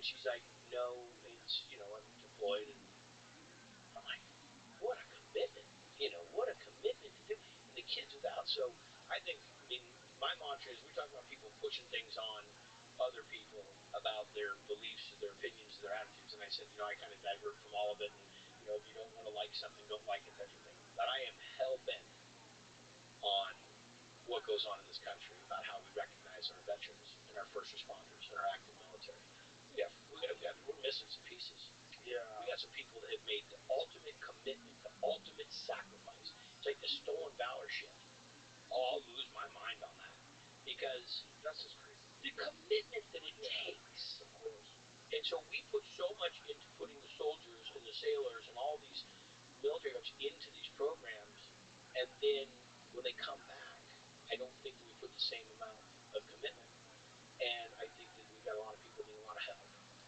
she's like, no, it's, I'm deployed. And I'm like, what a commitment. What a commitment to do. And the kids without. So I think, my mantra is we talk about people pushing things on other people about their beliefs, their opinions, their attitudes. And I said, I kind of divert from all of it. And, if you don't want to like something, don't like it, type of thing. But I am hell-bent on what goes on in this country about how we recognize our veterans and our first responders and our active military. We're missing some pieces. Yeah. We got some people that have made the ultimate commitment, the ultimate sacrifice. It's like the stolen valor shit. I'll lose my mind on that because that's just crazy. The commitment that it takes. Of course. And so we put so much into putting the soldiers and the sailors and all these military folks into these programs, and then when they come back, I don't think that we put the same amount of commitment. And I think that we've got a lot of people needing a lot of help.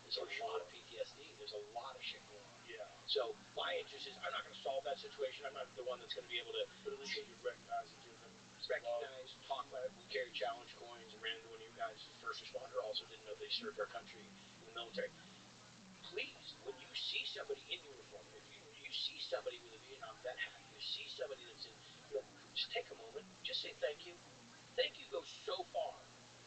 There's a lot of PTSD. There's a lot of shit going on. Yeah. So my interest is I'm not going to solve that situation. I'm not the one that's going to be able to. But at least you recognize and give them recognize, talk about it. We carry challenge coins and ran into one of you guys, first responder, also didn't know they served our country in the military. Please, when you see somebody in uniform, if you see somebody with a Vietnam vet hat, you see somebody that's in, just take a moment, just say thank you. Thank you goes so far.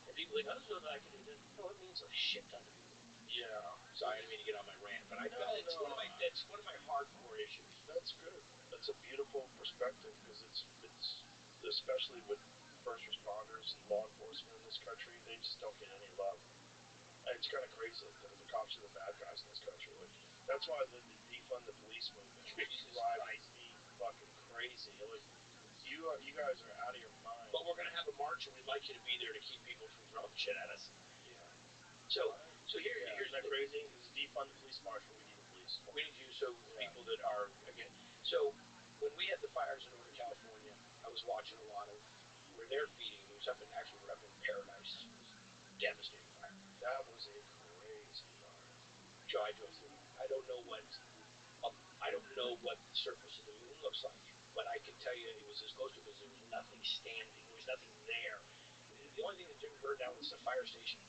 And people are like, oh, this is what I can do. No, it means a shit ton to people. Yeah. Sorry, I didn't mean to get on my rant, but it's one of my hardcore issues. That's good. That's a beautiful perspective because it's especially with first responders and law enforcement in this country, they just don't get any love. And it's kind of crazy that the cops are the bad guys in this country. Like, that's why the defund the police movement drives me fucking crazy. Like, you guys are out of your mind. But we're gonna have a march, and we'd like you to be there to keep people from throwing shit at us. Yeah. So here's that crazy. This is defund the police march, but we need the police. We need you. So people that are again. So when we had the fires in Northern California, I was watching a lot of where they're feeding. It was up in Paradise. It was devastating fire. That was a crazy fire. Joe, I drove through it. I don't know what the surface of the moon looks like, but I can tell you it was as close to it because there was nothing standing. There was nothing there. The only thing that didn't burn down was the fire station.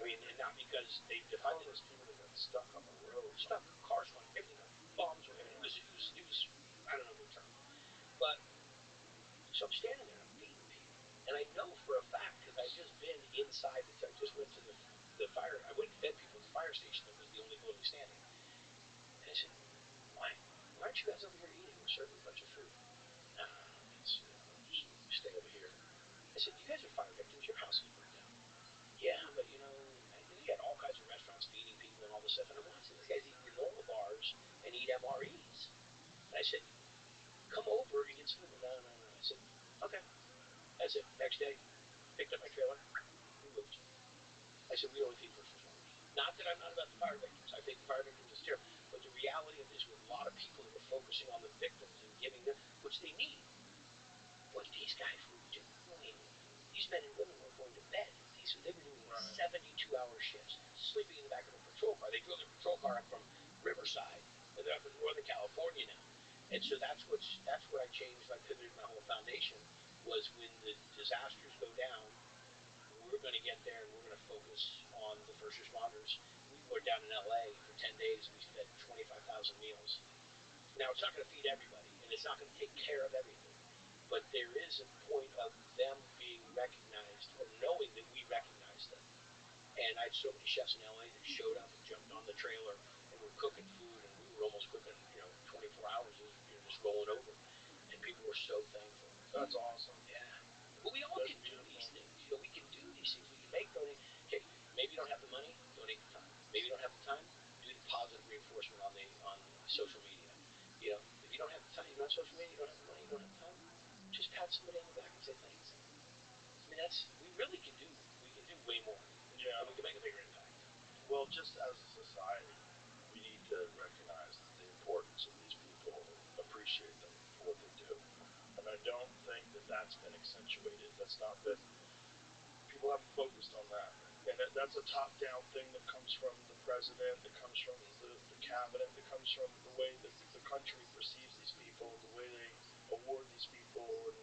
And not because they defunded those people that got stuck on the road. Stuck, cars went, everything went, bombs went. It was, I don't know the term. But, so I'm standing there, I'm feeding people. And I know for a fact, because I've just been inside, I just went to the fire, I went and fed people at the fire station that was the only building standing. And I said, why aren't you guys over here eating? We're serving a bunch of food. Just stay over here. I said, you guys are fire victims, your house is burned down. Yeah, but you had all kinds of restaurants feeding people and all this stuff. And I'm watching these guys eat granola bars and eat MREs. And I said, come over and get some food. No. I said, okay. That's it. Next day, picked up my trailer, we moved. I said, we only feed first responders. Not that I'm not about the fire victims. I think the fire victims is terrible. But the reality of this, with a lot of people that are focusing on the victims and giving them, which they need. What these guys were doing, these men and women were going to bed. They were doing 72-hour shifts, sleeping in the back of a patrol car. They drove their patrol car up from Riverside, and they're up in Northern California now. And so that's what I changed. I pivoted my whole foundation. Was when the disasters go down, we're going to get there and we're going to focus on the first responders. We were down in LA for 10 days. We fed 25,000 meals. Now it's not going to feed everybody, and it's not going to take care of everything. But there is a point of them being recognized or knowing that we recognize them. And I had so many chefs in LA that showed up and jumped on the trailer and were cooking food, and we were almost cooking, 24 hours, just rolling over. And people were so thankful. That's awesome. Yeah. But we all can do these things. We can do these things. We can make donate. Okay, maybe you don't have the money, donate the time. Maybe you don't have the time, do the positive reinforcement on social media. If you don't have the time, you don't have social media, you don't have the money, you don't have the time, just pat somebody on the back and say thanks. We really can do way more. Yeah. And we can make a bigger impact. Well, just as a society, we need to recognize the importance of these people and appreciate them for what they do. And I don't think that that's been accentuated. That's not been, people haven't focused on that. And that's a top-down thing that comes from the president, that comes from the cabinet, that comes from the way that the country perceives these people, the way they award these people, and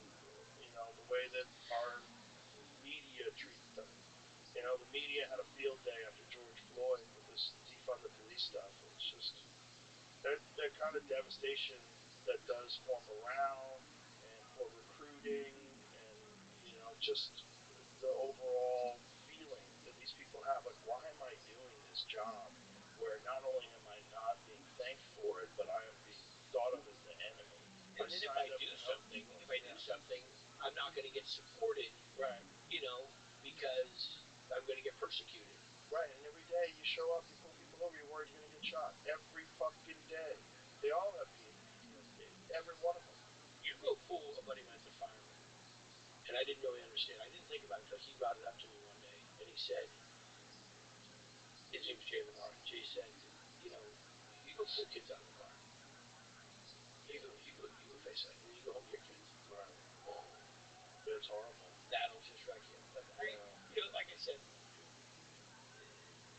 the way that our media treats them. The media had a field day after George Floyd with this devastation that does form around and for recruiting and just the overall feeling that these people have. Like, why am I doing this job where not only am I not being thanked for it, but I am being thought of as the enemy? And then if I do something, I'm not going to get supported, right? Because I'm going to get persecuted. Right, and every day you show up, you pull people over, you're worried you're going to get shot. Every fucking day. They all have PTSD. Every one of them. You go pull a buddy of mine's a fireman, and I didn't really understand. I didn't think about it until he brought it up to me one day, and he said, his name was Jay Lamar. Jay said, you go pull kids out of the car. You go face that, and you go home to your kids. Right. It's horrible. That'll just wreck you. But like I said,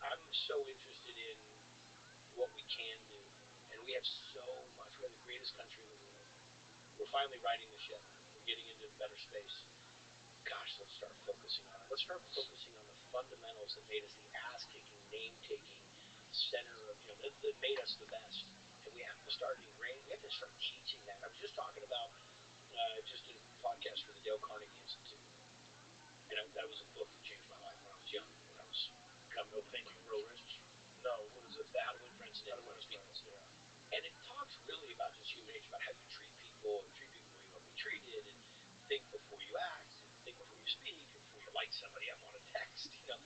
I'm so interested in what we can do, and we have so much. We're the greatest country in the world. We're finally righting the ship. We're getting into better space. Gosh, let's start focusing on it. Let's start focusing on the fundamentals that made us the ass-kicking, name-taking center of, that made us the best. And we have to start ingraining. We have to start teaching that. I was just talking about just a podcast for the Dale Carnegie Institute. And that was a book that changed my life when I was young. When I was coming No, Think and Grow Rich. No, what is it? How to Win Friends and Influence People. Yeah. And it talks really about just human nature, about how you treat people, and treat people the way you want to be treated, and think before you act, and think before you speak, and before you like somebody up on a text, kind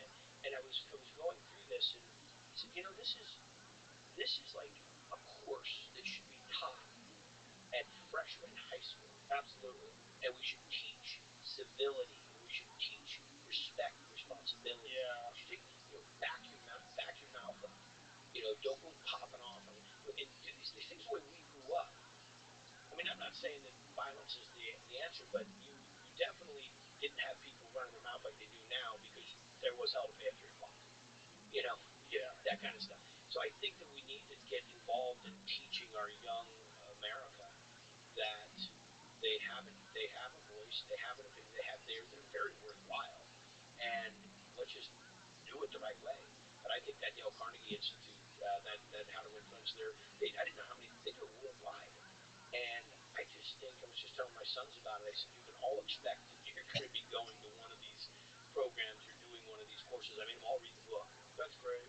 of. And I was going through this, and I said, this is like a course that should be taught at freshman high school. Absolutely. And we should teach civility. We should teach respect, responsibility. Yeah. We should back your mouth up. Don't go popping off. And do these things the way we grew up. I mean, I'm not saying that violence is the answer, but you definitely didn't have people running their mouth like they do now because there was hell to pay at 3 o'clock. Yeah. That kind of stuff. So I think that we need to get involved in teaching our young America that they have a voice, they have an opinion, they're very worthwhile, and let's just do it the right way. But I think that Dale Carnegie Institute, that How to Win Friends, I didn't know how many, they do it worldwide, and I just think, I was just telling my sons about it, I said, you can all expect that you're going to be going to one of these programs or doing one of these courses. I made them all read the book. That's great.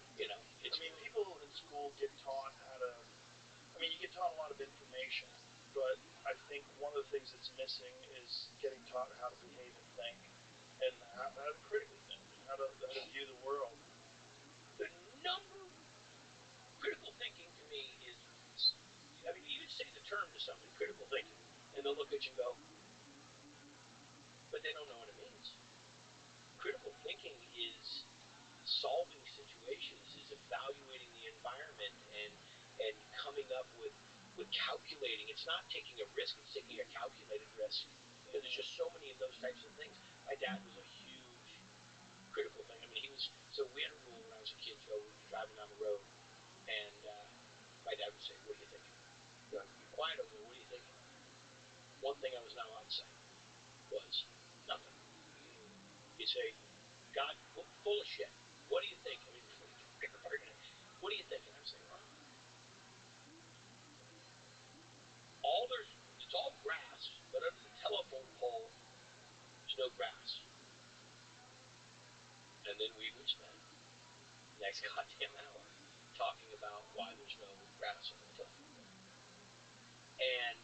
People in school get taught you get taught a lot of information, but I think one of the things that's missing is getting taught how to behave and think, and how to critically think, and how to view the world. The number critical thinking to me is, you say the term to somebody, critical thinking, and they'll look at you and go, but they don't know what it means. Critical thinking is solving situations, is evaluating the environment, and coming up with calculating. It's not taking a risk, it's taking a calculated risk. Because there's just so many of those types of things. My dad was a huge critical thing. So we had a rule when I was a kid, Joe, we'd be driving down the road, and my dad would say, what are you thinking? Be quiet over there, what are you thinking? One thing I was not allowed to say was nothing. He'd say, God, full of shit. What do you think? What do you think? And I'm saying, well, it's all grass, but under the telephone pole, there's no grass. And then we would spend the next goddamn hour talking about why there's no grass under the telephone pole. And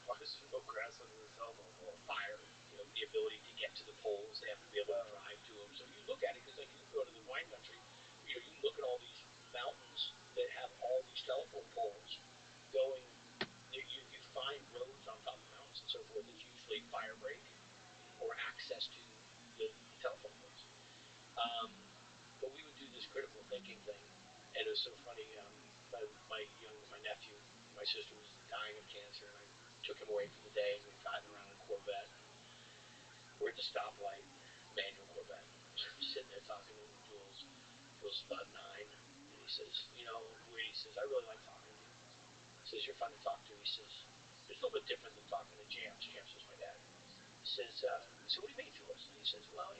why is there no grass under the telephone pole? Fire, the ability to get to the poles, they have to be able to drive to them. So you look at it, because like you go to the wine country, you look at all these mountains that have all these telephone poles going. You find roads on top of mountains and so forth. It's usually fire break or access to the telephone poles. But we would do this critical thinking thing, and it was so funny. My nephew, my sister was dying of cancer, and I took him away for the day, and we were driving around in a Corvette. We're at the stoplight, manual Corvette. I'm sitting there talking to Jules. Jules is about 9, and he says, I really like talking to you. He says, you're fun to talk to. He says, it's a little bit different than talking to James. James is my dad. He says, what do you mean, Jules? And he says, well,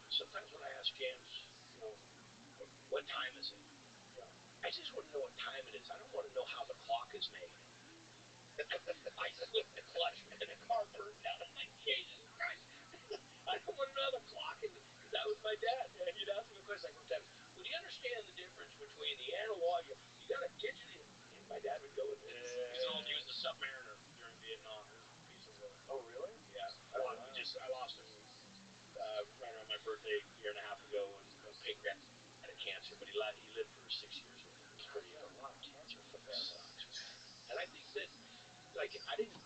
sometimes when I ask James, what time is it? I just want to know what time it is. I don't want to know how the clock is made. I slipped the clutch and the car burned down. I'm like, Jesus Christ. I don't want to know how the clock is. Because that was my dad. And he'd ask me a question. I go, Dad, well, do you understand the difference between the analog? You got a digital. And my dad would go with me. He was a submariner during Vietnam. He was a piece of work. Oh, really? Yeah. I lost him right around my birthday a year and a half ago of pancreatic cancer. But he lived for 6 years with it. It was pretty. You got a lot of cancer in your It family. sucks, man. And I think that like I didn't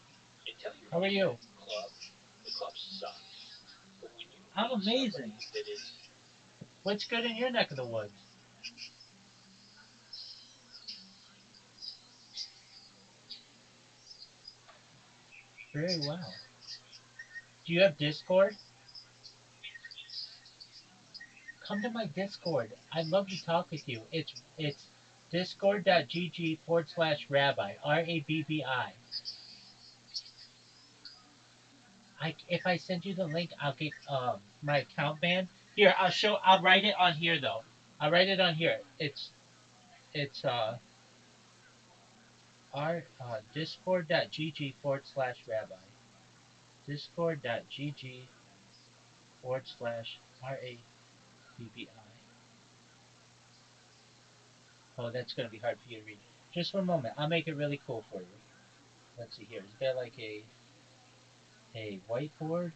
until you're How are in you? that club. The club sucks, but when you I'm meet amazing. somebody that is What's good in your neck of the woods? Very well. Do you have Discord? Come to my Discord. I'd love to talk with you. It's discord.gg/rabbi RABBI. If I send you the link, I'll get my account banned. Here, I'll write it on here though. I'll write it on here. It's our discord.gg/rabbi. Discord.gg/RABBI. Oh, that's going to be hard for you to read. Just one moment. I'll make it really cool for you. Let's see here. Is there like a whiteboard?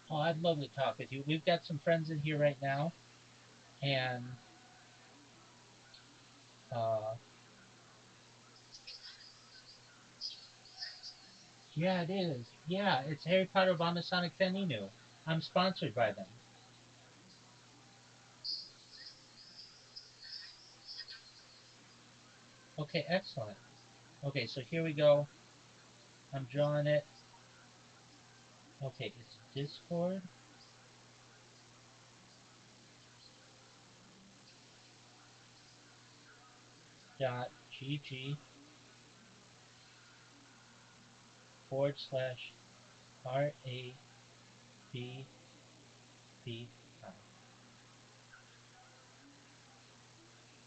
Oh, I'd love to talk with you. We've got some friends in here right now, and uh, yeah, it is. Yeah, it's Harry Potter Bombasonic Feninu. I'm sponsored by them. Okay, excellent. Okay, so here we go. I'm drawing it. Okay, it's Discord dot gg /RABBI.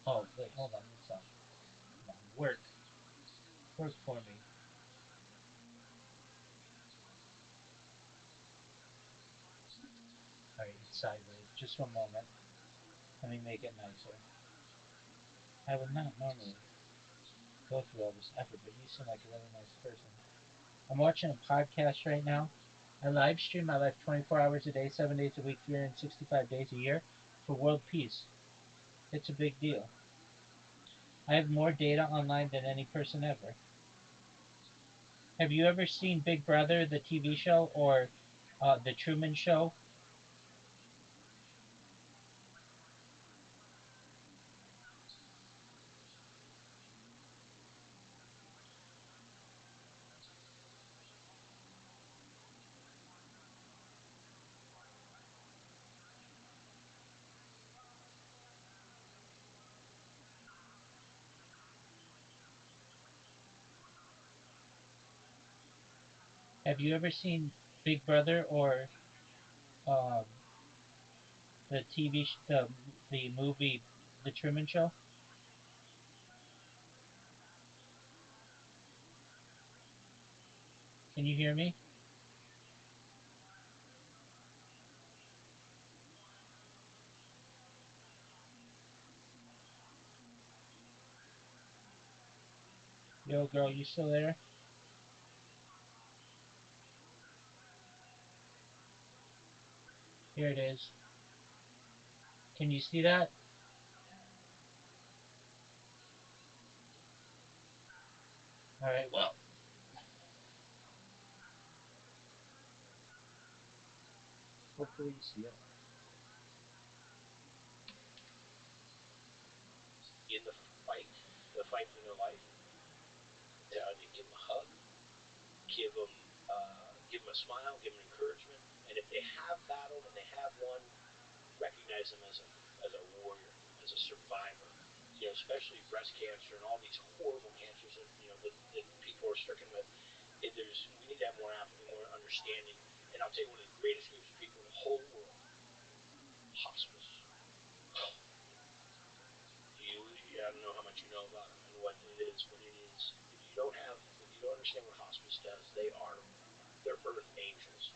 Oh, wait, hold on. It's come on, work for me. All right, it's sideways. Just one moment. Let me make it nicer. I would not normally go through all this effort, but you seem like a really nice person. I'm watching a podcast right now. I live stream my life 24 hours a day, 7 days a week, 365 days a year for world peace. It's a big deal. I have more data online than any person ever. Have you ever seen Big Brother, the TV show, or The Truman Show? Have you ever seen Big Brother or um, the the movie The Truman Show? Can you hear me? Yo, girl, you still there? Here it is. Can you see that? All right. Well, hopefully you see it. in the fight for their life. They give them a hug, give them a smile, give them encouragement, and if they have battled and they have won, recognize them as a warrior, as a survivor. Especially breast cancer and all these horrible cancers that people are stricken with. We need to have more apathy, more understanding. And I'll tell you, one of the greatest groups of people in the whole world, hospice. know about them and what it is, but it is if you don't have if you don't understand what hospice does, they're earth angels.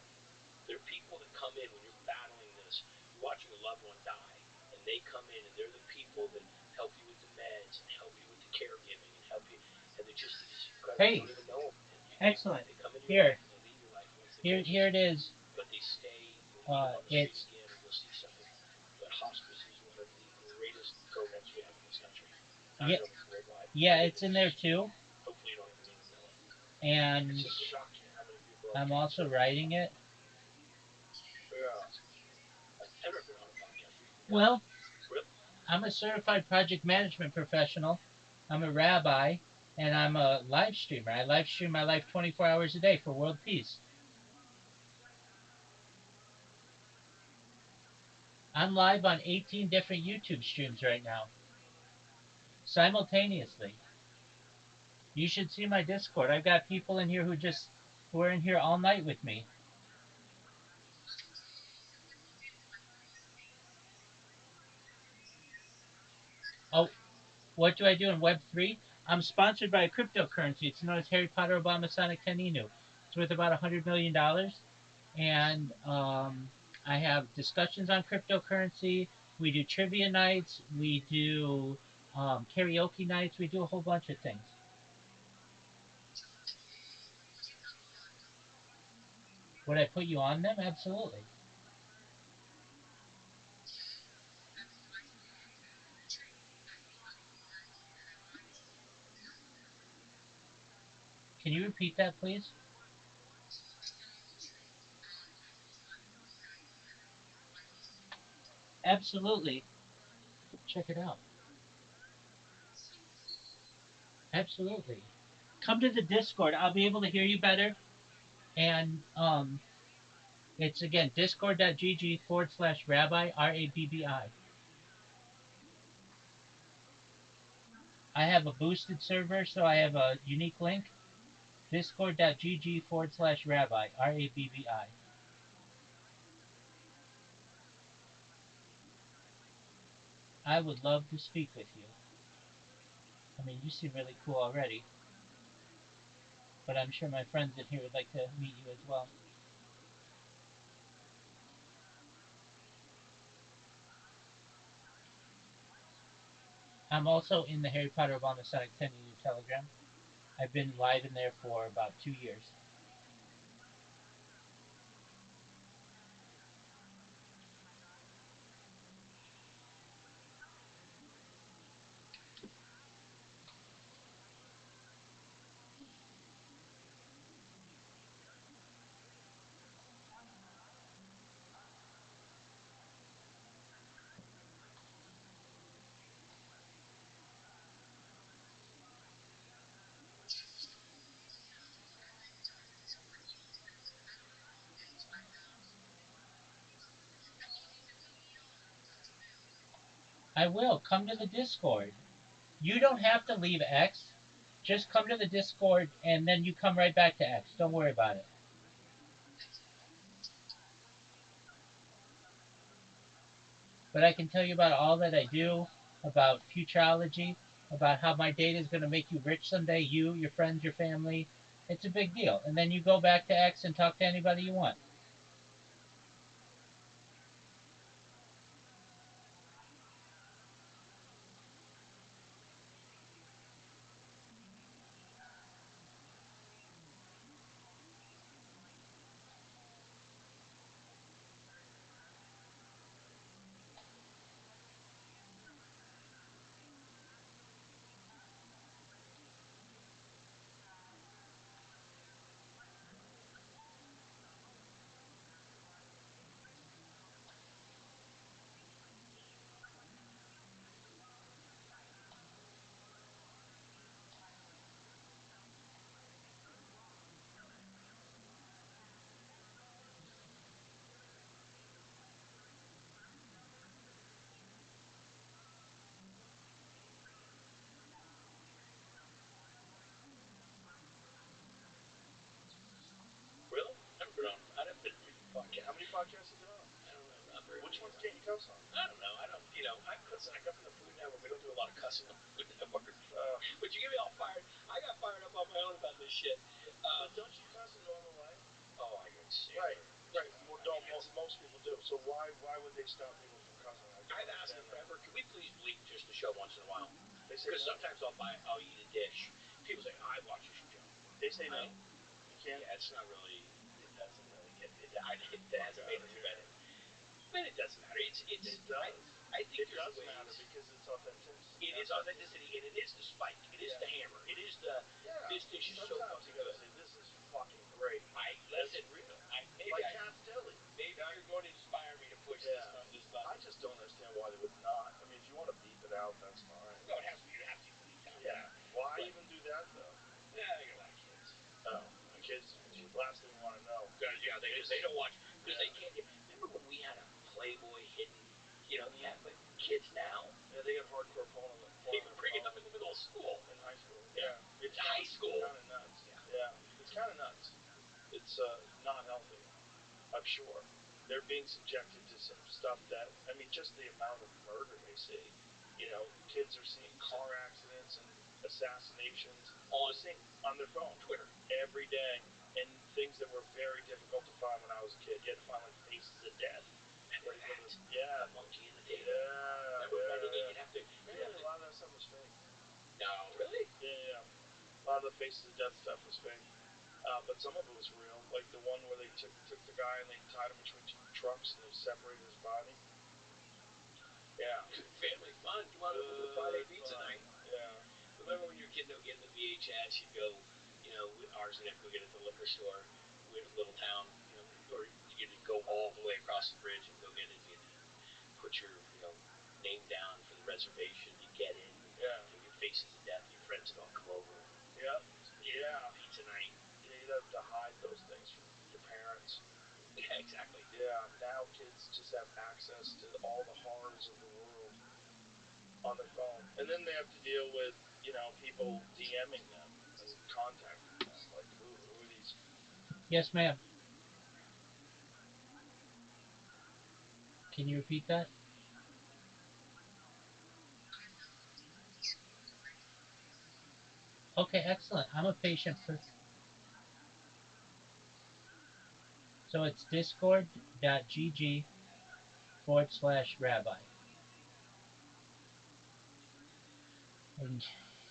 They're people that come in when you're battling this. You're watching a loved one die, and they come in, and they're the people that help you with the meds and help you with the caregiving and help you. And they're just these incredible. You Hey, don't even know them. excellent. They come into your Here, life and they leave your life once they here it is. but they stay. You'll meet them on the street It's again, or you'll see something. But hospice is one of the greatest programs we have in this country. I yeah, know it's worldwide. yeah, it's in there too. Hopefully, you don't even need to know it. And It's just shocking how many people have I'm cancer. also writing it. Yeah. I've never been on a podcast before. Well, Really? I'm a certified project management professional. I'm a rabbi, and I'm a live streamer. I live stream my life 24 hours a day for world peace. I'm live on 18 different YouTube streams right now, simultaneously. You should see my Discord. I've got people in here who are in here all night with me. Oh, what do I do in Web3? I'm sponsored by a cryptocurrency. It's known as Harry Potter Obama Sonic Teninu. It's worth about $100 million. And I have discussions on cryptocurrency. We do trivia nights. We do karaoke nights. We do a whole bunch of things. Would I put you on them? Absolutely. Can you repeat that, please? Absolutely. Check it out. Absolutely. Come to the Discord. I'll be able to hear you better. And it's again discord.gg/rabbi, RABBI. I have a boosted server, so I have a unique link. Discord.gg/rabbi, RABBI. I would love to speak with you. I mean, you seem really cool already, but I'm sure my friends in here would like to meet you as well. I'm also in the Harry Potter Obama Sonic 10 Telegram. I've been live in there for about 2 years. I will. Come to the Discord. You don't have to leave X. Just come to the Discord and then you come right back to X. Don't worry about it. But I can tell you about all that I do, about futurology, about how my data is going to make you rich someday, you, your friends, your family. It's a big deal. And then you go back to X and talk to anybody you want. Really? I've never been on. I've never been on any podcast. How many podcasts have you been on? I don't know. Not very Which many. ones can't you cuss on? I don't know. I don't. You know. I listen. I come from the Food Network. We don't do a lot of cussing on the Food Network. But you get me all fired. I got fired up on my own about this shit. But don't you cuss a normal way? Oh, I got sick. Right. Don't most people do. So why would they stop people from cussing? I've asked them forever. Can we please bleep just the show once in a while? They say because no. sometimes I'll eat a dish. People say, I watch your show. They say no. You can't. Yeah, it's not really. It doesn't really get. It hasn't made it through that. I mean, it doesn't matter. It does. I think it does matter because it's authentic. It is authenticity, and it is the spike. It is the hammer. It is the. This dish is so fucking good. Say, this is fucking great. That's real. Like Cat's Deli. Maybe you're going to inspire me to push this button. I just don't understand why they would not. I mean, if you want to beep it out, that's fine. No, it has to be. You have to bleep out. Yeah. Why even do that though? Yeah, I got a lot of kids. Oh, the kids. Last thing you want to know. Yeah, they don't watch because they can't. Remember when we had a Playboy hidden? Yeah, but kids now. Yeah, they get hardcore porn. They bring it up in the middle of school. In high school. Yeah. It's high school. Kind of nuts. Yeah. It's kind of nuts. It's not healthy. I'm sure. They're being subjected to some stuff that, I mean, just the amount of murder they see. Kids are seeing car accidents and assassinations on their phone, Twitter, every day, and things that were very difficult to find when I was a kid. You had to find like faces of death. Remember that? Yeah. The monkey in the table. Yeah. You'd have to. A lot of that stuff was fake. No, really? Yeah. A lot of the faces of death stuff was fake. But some of it was real, like the one where they took the guy and they tied him between two trucks and they separated his body. Yeah. Family fun. You want to go to Friday pizza night? Yeah. Remember when you were a kid, they would get the VHS, you'd go, ours you'd have to go get it at the liquor store, little town, or you'd go all the way across the bridge and go get it, and you'd put your, name down for the reservation, you get in, you get faces of death, your friends would all come over. Yeah. Pizza night. Yeah, you'd have to hide those things from your parents. Yeah, exactly. Yeah, now kids just have access to all the horrors of the world on their phone. And then they have to deal with, people DMing them and contacting them. Like, who are these? Yes, ma'am. Can you repeat that? Okay, excellent. I'm a patient for. So it's discord.gg/rabbi. And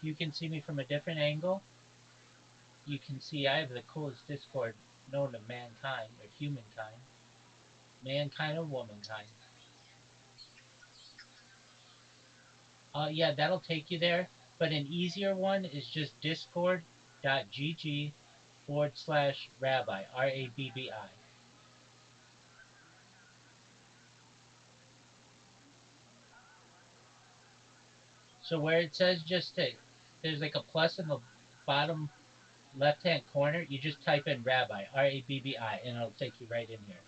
you can see me from a different angle. You can see I have the coolest Discord known to mankind or humankind. Mankind or womankind. Yeah, that'll take you there. But an easier one is just discord.gg/rabbi. RABBI. So where it says there's like a plus in the bottom left hand corner, you just type in rabbi, RABBI, and it'll take you right in here.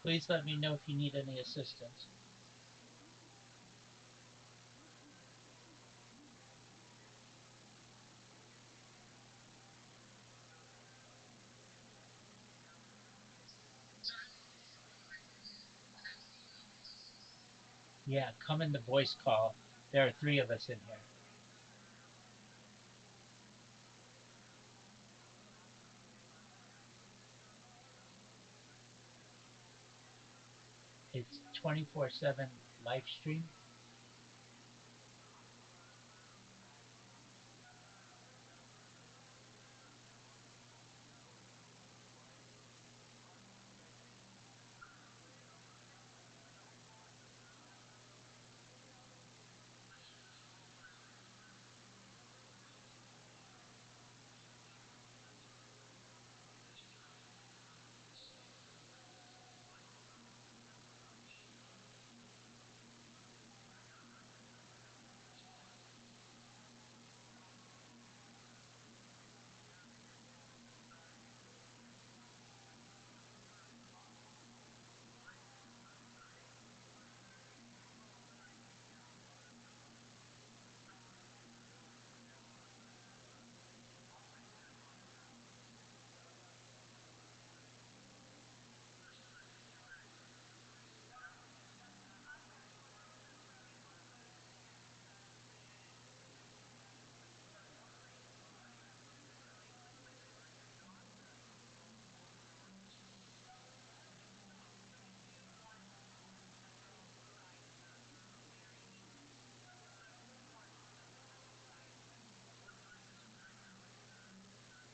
Please let me know if you need any assistance. Yeah, come in the voice call. There are three of us in here. It's 24/7 live stream.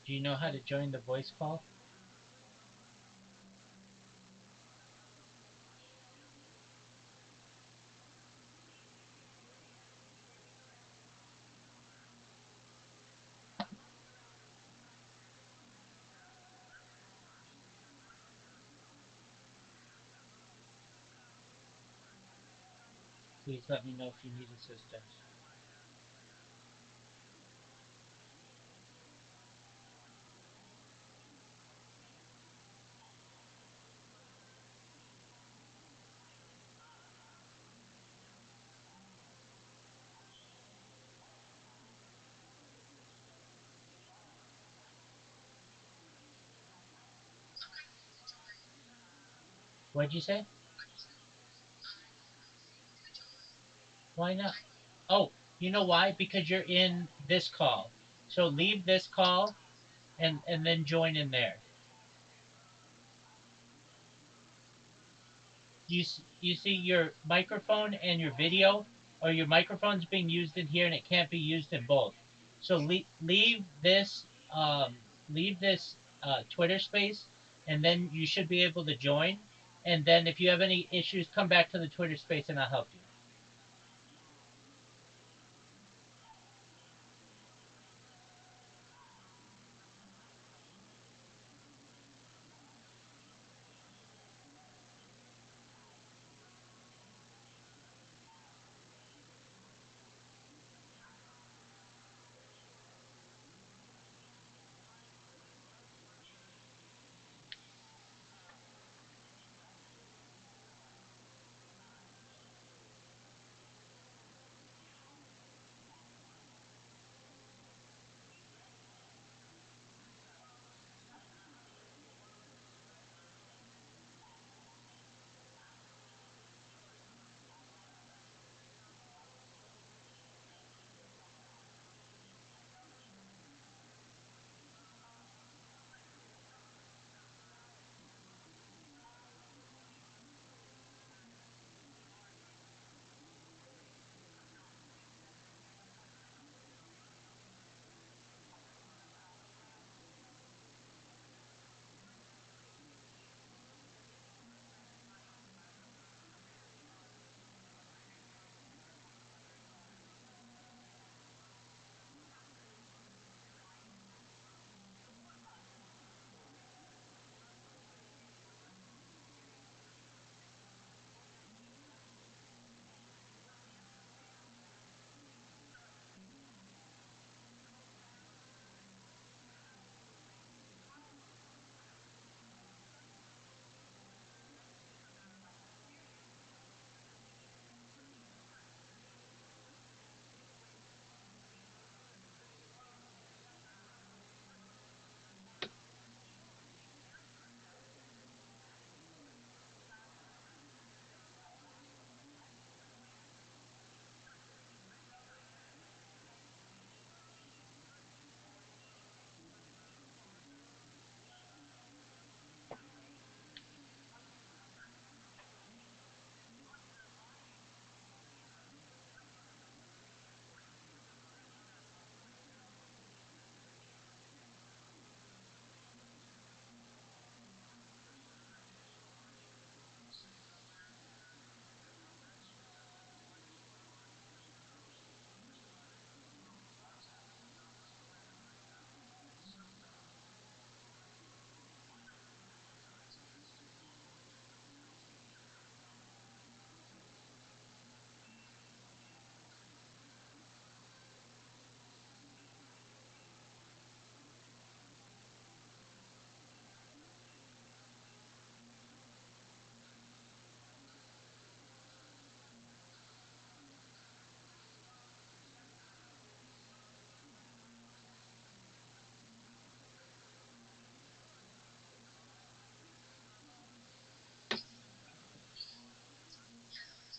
Do you know how to join the voice call? Please let me know if you need assistance. What'd you say? Why not? Oh, you know why? Because you're in this call. So leave this call and then join in there. You see your microphone and your video, or your microphone's being used in here and it can't be used in both. So leave this Twitter space, and then you should be able to join. And then if you have any issues, come back to the Twitter space and I'll help you.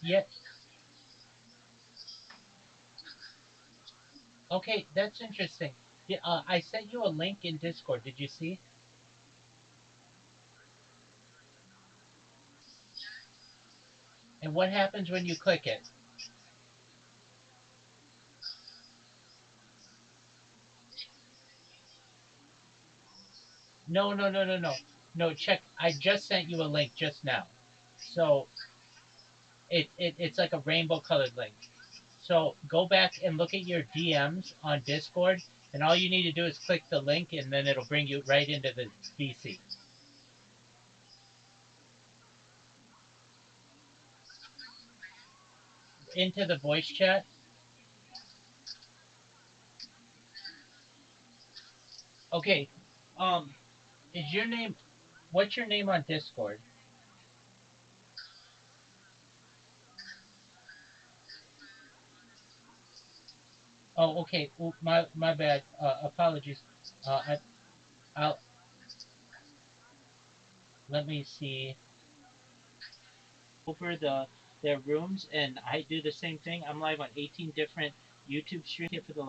Yeah. Okay, that's interesting. Yeah, I sent you a link in Discord. Did you see? And what happens when you click it? No, no, no, no, no. No, check. I just sent you a link just now. So it's like a rainbow colored link. So go back and look at your DMs on Discord, and all you need to do is click the link, and then it'll bring you right into the VC, into the voice chat. Okay. Is your name? What's your name on Discord? Oh, okay. Oh, my bad. Apologies. I'll let me see over their rooms, and I do the same thing. I'm live on 18 different YouTube streams for the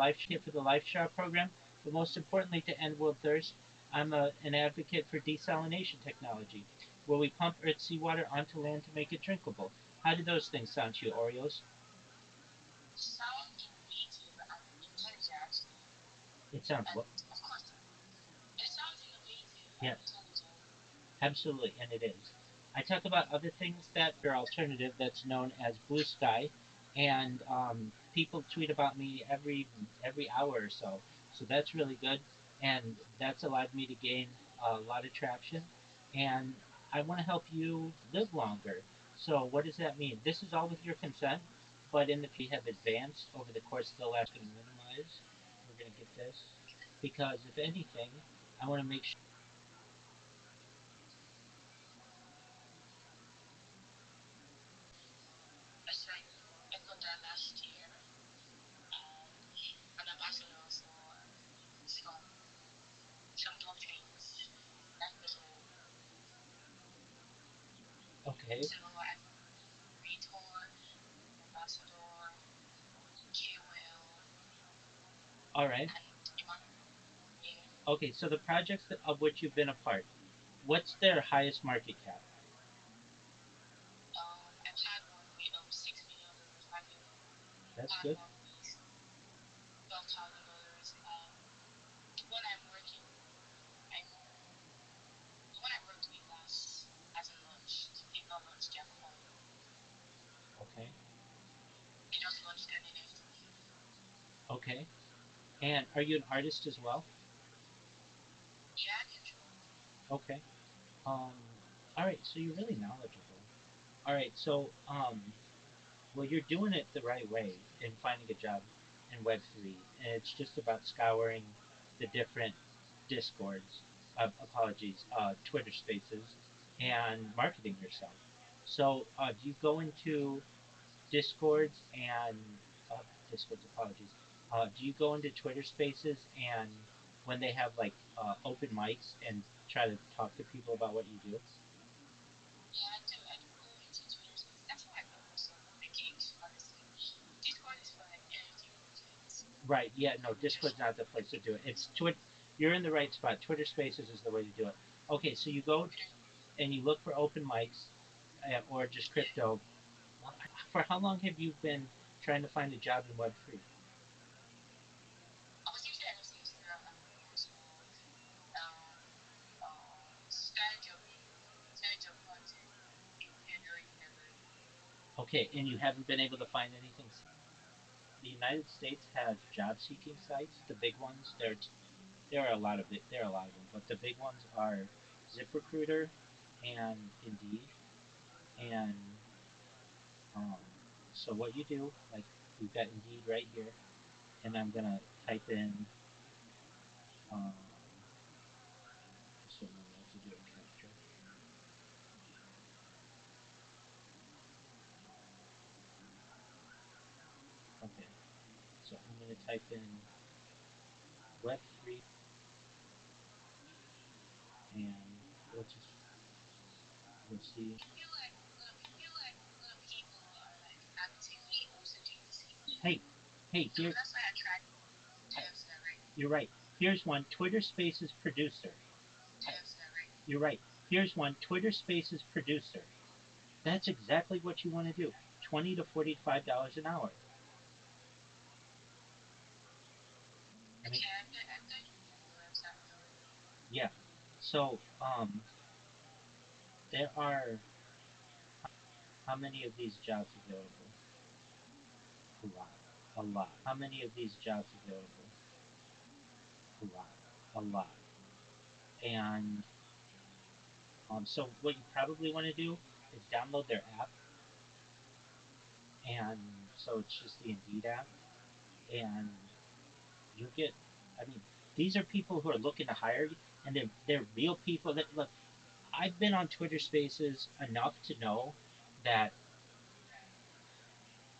Life Share program. But most importantly, to end world thirst, I'm an advocate for desalination technology, where we pump Earth's seawater onto land to make it drinkable. How do those things sound to you, Oreos? It sounds what? Yes. Absolutely, and it is. I talk about other things that are alternative that's known as blue sky, and people tweet about me every hour or so. So that's really good, and that's allowed me to gain a lot of traction. And I want to help you live longer. So what does that mean? This is all with your consent, but in the future we have advanced over the course of the last going to minimize. We're going to get this because if anything, I want to make sure. Okay. All right. Okay, so the projects that, of which you've been a part, what's their highest market cap? That's good. Okay. Okay. And are you an artist as well? Okay. Um. All right. So you're really knowledgeable. All right. So well, you're doing it the right way in finding a job in Web3, and it's just about scouring the different discords, apologies, Twitter Spaces, and marketing yourself. So, do you go into discords and uh, discords? Apologies. Do you go into Twitter Spaces and when they have like open mics and try to talk to people about what you do? Right. Yeah. No, Discord's not the place to do it. It's Twitter. You're in the right spot. Twitter Spaces is the way to do it. Okay, so you go and you look for open mics or just crypto. For how long have you been trying to find a job in Web3? Okay, and you haven't been able to find anything. The United States has job-seeking sites. The big ones, there are a lot of there are a lot of them, but the big ones are ZipRecruiter and Indeed. And um, so what you do, like we've got Indeed right here, and I'm gonna type in. Um, so we have to do a capture. Okay, so I'm gonna type in Web3, and let's just let's see. Hey, hey, here. You're right. Here's one Twitter Spaces producer. You're right. Here's one Twitter Spaces producer. That's exactly what you want to do. $20 to $45 an hour. I mean, yeah. So, there are how many of these jobs available? A lot. A lot. How many of these jobs available? A lot. A lot. And so what you probably want to do is download their app, and so it's just the Indeed app, and you get. I mean, these are people who are looking to hire you, and they're real people that look. I've been on Twitter Spaces enough to know that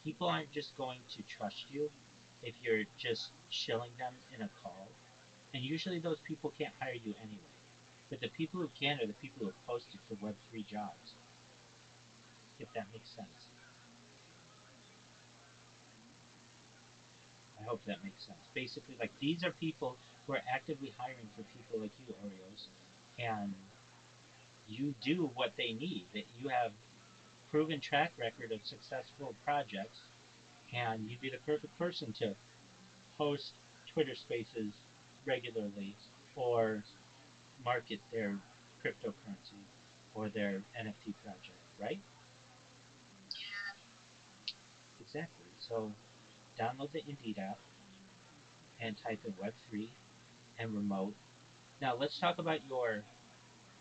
people aren't just going to trust you if you're just shilling them in a call. And usually those people can't hire you anyway. But the people who can are the people who have posted for Web3 jobs, if that makes sense. I hope that makes sense. Basically, like these are people who are actively hiring for people like you, Oreos, and you do what they need. That you have proven track record of successful projects, and you'd be the perfect person to host Twitter Spaces regularly or market their cryptocurrency or their NFT project, right? Exactly. So download the Indeed app and type in Web3 and remote. Now let's talk about your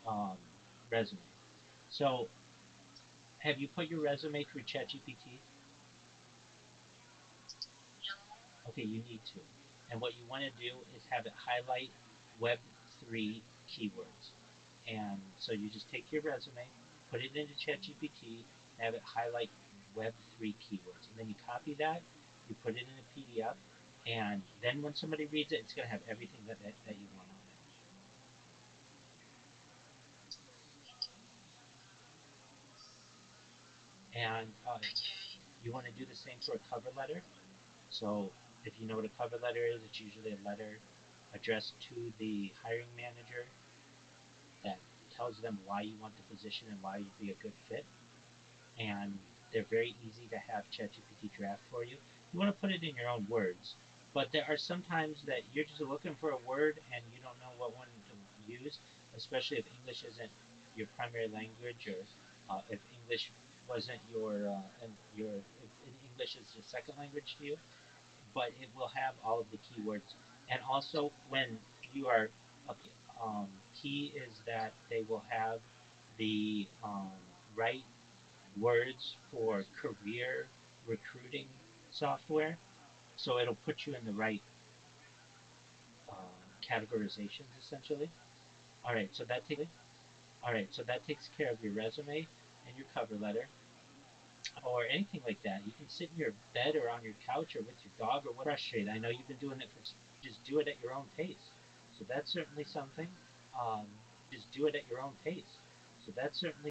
um, resume. So have you put your resume through ChatGPT? Okay, you need to. And what you want to do is have it highlight Web3 keywords. And so you just take your resume, put it into ChatGPT, have it highlight Web3 keywords. And then you copy that, you put it in a PDF, and then when somebody reads it, it's going to have everything that you want on it. And you want to do the same for a cover letter. So if you know what a cover letter is, it's usually a letter addressed to the hiring manager that tells them why you want the position and why you'd be a good fit. And they're very easy to have ChatGPT draft for you. You want to put it in your own words, but there are some times that you're just looking for a word and you don't know what one to use, especially if English isn't your primary language or if English wasn't if English is your second language to you, but it will have all of the keywords. And also, when you are key is that they will have the right words for career recruiting software, so it'll put you in the right categorizations essentially. All right, so that takes care of your resume and your cover letter or anything like that. You can sit in your bed or on your couch or with your dog or whatever. Frustrated. I know you've been doing it for just do it at your own pace. So that's certainly something. Just do it at your own pace. So that's certainly